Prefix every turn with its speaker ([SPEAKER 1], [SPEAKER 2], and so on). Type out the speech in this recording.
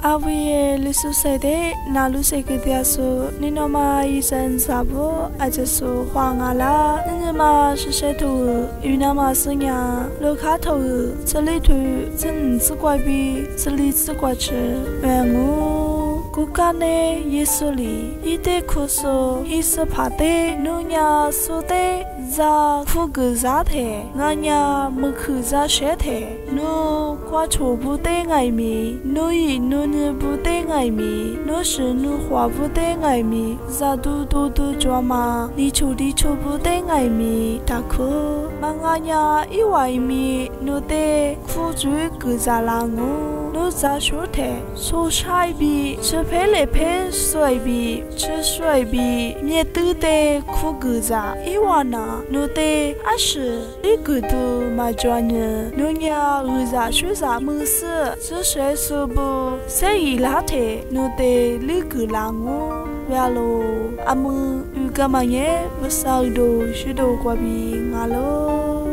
[SPEAKER 1] 阿维历史赛的那路赛个的说，你那么医生啥不？阿就说黄阿啦，你嘛是谁头？有那么是呀，路卡头，这里头真只怪比，这里只怪吃，我。古家呢，耶稣里一代苦说，一时怕的，奴家说的，在苦个啥的，俺家没去啥学的，奴挂错不得爱米，奴一奴你不得爱米，奴是奴花不得爱米，咋都抓嘛，你处不得爱米，大哭，嘛俺家一外米，奴得苦追个啥啦我。奴咋说的？说菜比吃配来配水比吃水比面对的苦个子，一碗呐，奴得20一个都买专业，奴家咋说啥没事，只是说不谁一拉的，奴得六个啦我，完了，阿们有干嘛耶？不少多许多瓜比俺喽。